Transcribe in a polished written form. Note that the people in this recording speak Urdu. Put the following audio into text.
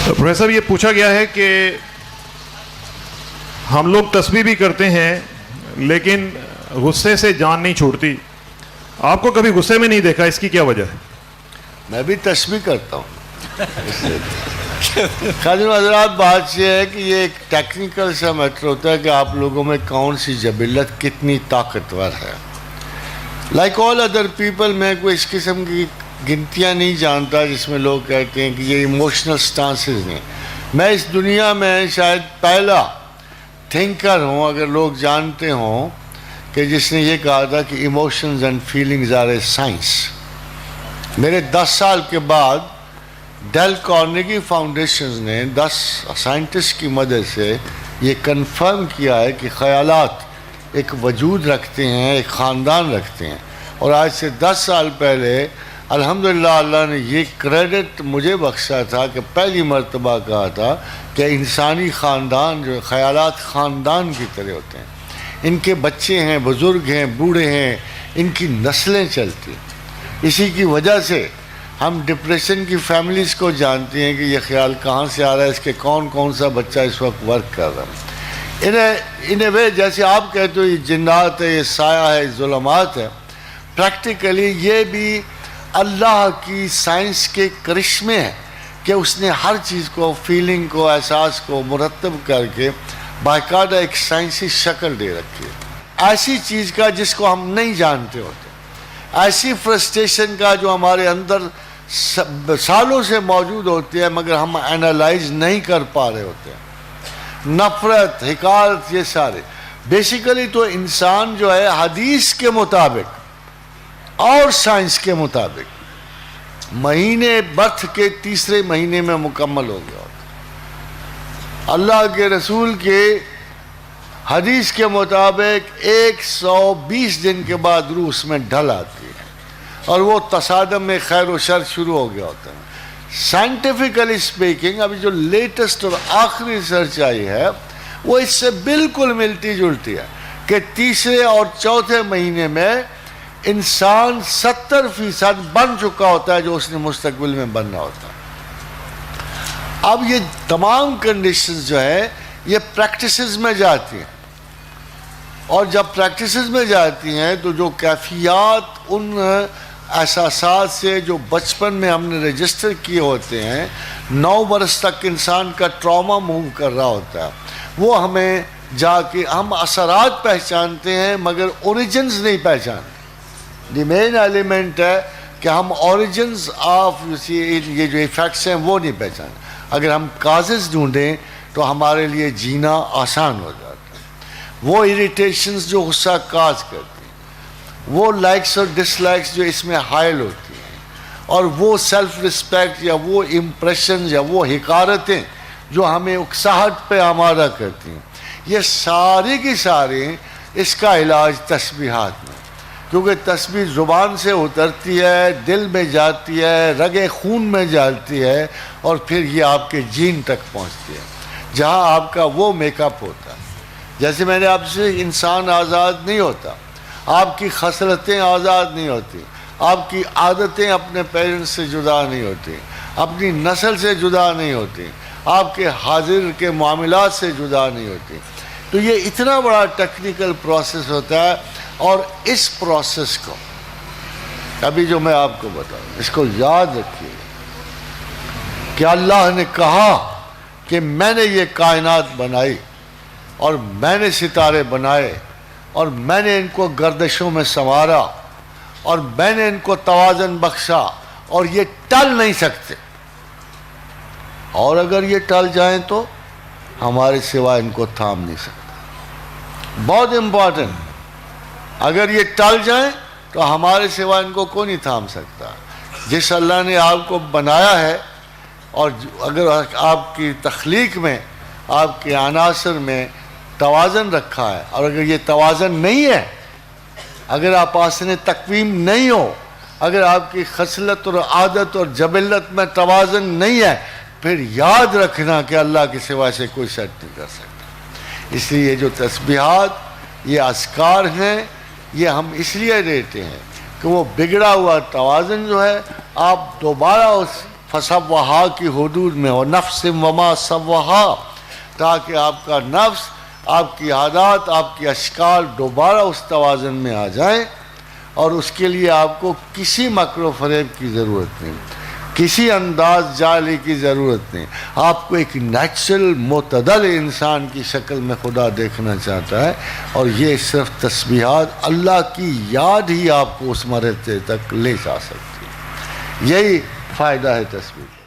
پروفیسر صاحب، یہ پوچھا گیا ہے کہ ہم لوگ تسبیح بھی کرتے ہیں لیکن غصے سے جان نہیں چھوڑتی. آپ کو کبھی غصے میں نہیں دیکھا، اس کی کیا وجہ ہے؟ میں بھی تسبیح کرتا ہوں. خادم حضرات، بات یہ ہے کہ یہ ایک ٹیکنیکل سا میٹر ہوتا ہے کہ آپ لوگوں میں کون سی جبلت کتنی طاقتور ہے. لائک آل ادر پیپل، میں کوئی اس قسم کی گنتیاں نہیں جانتا جس میں لوگ کہتے ہیں کہ یہ ایموشنل سٹانسز ہیں. میں اس دنیا میں شاید پہلا تھنکر ہوں، اگر لوگ جانتے ہوں، کہ جس نے یہ کہا تھا کہ emotions and feelings are a science. میرے 10 سال کے بعد ڈیل کارنیگی فاؤنڈیشنز نے 10 سائنٹسٹ کی مدد سے یہ کنفرم کیا ہے کہ خیالات ایک وجود رکھتے ہیں، ایک خاندان رکھتے ہیں. اور آج سے 10 سال پہلے الحمدللہ اللہ نے یہ کریڈٹ مجھے بخشا تھا کہ پہلی مرتبہ کہا تھا کہ انسانی خاندان جو خیالات خاندان کی طرح ہوتے ہیں. ان کے بچے ہیں، بزرگ ہیں، بوڑھے ہیں، ان کی نسلیں چلتی ہیں. اسی کی وجہ سے ہم ڈپریشن کی فیملیز کو جانتے ہیں کہ یہ خیال کہاں سے آ رہا ہے، اس کے کون کون سا بچہ اس وقت ورک کر رہا ہے. ان اے وے جیسے آپ کہتے ہو یہ جنات ہے، یہ سایہ ہے، ظلمات ہے، پریکٹیکلی یہ بھی اللہ کی سائنس کے کرشمے ہیں کہ اس نے ہر چیز کو، فیلنگ کو، احساس کو مرتب کر کے باقاعدہ ایک سائنسی شکل دے رکھی ہے. ایسی چیز کا جس کو ہم نہیں جانتے ہوتے، ایسی فرسٹریشن کا جو ہمارے اندر سالوں سے موجود ہوتی ہے مگر ہم اینالائز نہیں کر پا رہے ہوتے ہیں. نفرت، حقارت، یہ سارے بیسیکلی تو انسان جو ہے حدیث کے مطابق اور سائنس کے مطابق مہینے برتھ کے تیسرے مہینے میں مکمل ہو گیا ہوتا. اللہ کے رسول کے حدیث کے مطابق 120 دن کے بعد روح اس میں ڈھل آتی ہے اور وہ تصادم میں خیر و شر شروع ہو گیا ہوتا ہے. سائنٹیفکلی اسپیکنگ ابھی جو لیٹسٹ اور آخری ریسرچ آئی ہے وہ اس سے بالکل ملتی جلتی ہے کہ تیسرے اور چوتھے مہینے میں انسان 70% بن چکا ہوتا ہے جو اس نے مستقبل میں بننا ہوتا ہے. اب یہ تمام کنڈیشنز جو ہے یہ پریکٹسز میں جاتی ہیں، اور جب پریکٹسز میں جاتی ہیں تو جو کیفیات ان احساسات سے جو بچپن میں ہم نے رجسٹر کیے ہوتے ہیں، 9 برس تک انسان کا ٹراما موو کر رہا ہوتا ہے، وہ ہمیں جا کے ہم اثرات پہچانتے ہیں مگر اوریجنز نہیں پہچانتے. دی مین ایلیمنٹ ہے کہ ہم اوریجنز آف یہ جو ایفیکٹس ہیں وہ نہیں پہچانتے. اگر ہم کازز ڈھونڈیں تو ہمارے لیے جینا آسان ہو جاتا ہے. وہ اریٹیشنز جو غصہ کاز کرتی ہیں، وہ لائکس اور ڈس لائکس جو اس میں حائل ہوتی ہیں، اور وہ سیلف رسپیکٹ یا وہ امپریشنز یا وہ حقارتیں جو ہمیں اکساہٹ پہ آمادہ کرتی ہیں، یہ ساری کی ساری اس کا علاج تسبیحات میں. کیونکہ تسبیح زبان سے اترتی ہے، دل میں جاتی ہے، رگے خون میں جاتی ہے، اور پھر یہ آپ کے جین تک پہنچتی ہے جہاں آپ کا وہ میک اپ ہوتا ہے. جیسے میں نے آپ سے، انسان آزاد نہیں ہوتا، آپ کی خصلتیں آزاد نہیں ہوتی، آپ کی عادتیں اپنے پیرنٹس سے جدا نہیں ہوتی، اپنی نسل سے جدا نہیں ہوتی، آپ کے حاضر کے معاملات سے جدا نہیں ہوتی. تو یہ اتنا بڑا ٹیکنیکل پروسیس ہوتا ہے، اور اس پروسیس کو ابھی جو میں آپ کو بتاؤں اس کو یاد رکھیے کہ اللہ نے کہا کہ میں نے یہ کائنات بنائی اور میں نے ستارے بنائے اور میں نے ان کو گردشوں میں سنوارا اور میں نے ان کو توازن بخشا اور یہ ٹل نہیں سکتے، اور اگر یہ ٹل جائیں تو ہمارے سوا ان کو تھام نہیں سکتا. بہت امپورٹنٹ، اگر یہ ٹل جائیں تو ہمارے سوا ان کو کوئی نہیں تھام سکتا. جس اللہ نے آپ کو بنایا ہے، اور اگر آپ کی تخلیق میں، آپ کے عناصر میں توازن رکھا ہے، اور اگر یہ توازن نہیں ہے، اگر آپ آسن تقویم نہیں ہو، اگر آپ کی خصلت اور عادت اور جبلت میں توازن نہیں ہے، پھر یاد رکھنا کہ اللہ کے سوا سے کوئی سیٹ نہیں کر سکتا. اس لیے یہ جو تسبیحات، یہ اذکار ہیں، یہ ہم اس لیے دیتے ہیں کہ وہ بگڑا ہوا توازن جو ہے آپ دوبارہ اس فسوہا کی حدود میں، اور نفس وما سوہا، تاکہ آپ کا نفس، آپ کی عادات، آپ کی اشکال دوبارہ اس توازن میں آ جائیں، اور اس کے لیے آپ کو کسی مکر و فریب کی ضرورت نہیں، کسی انداز جعلی کی ضرورت نہیں. آپ کو ایک نیچرل معتدل انسان کی شکل میں خدا دیکھنا چاہتا ہے، اور یہ صرف تسبیحات، اللہ کی یاد ہی آپ کو اس مرحلے تک لے جا سکتی ہے. یہی فائدہ ہے تسبیح.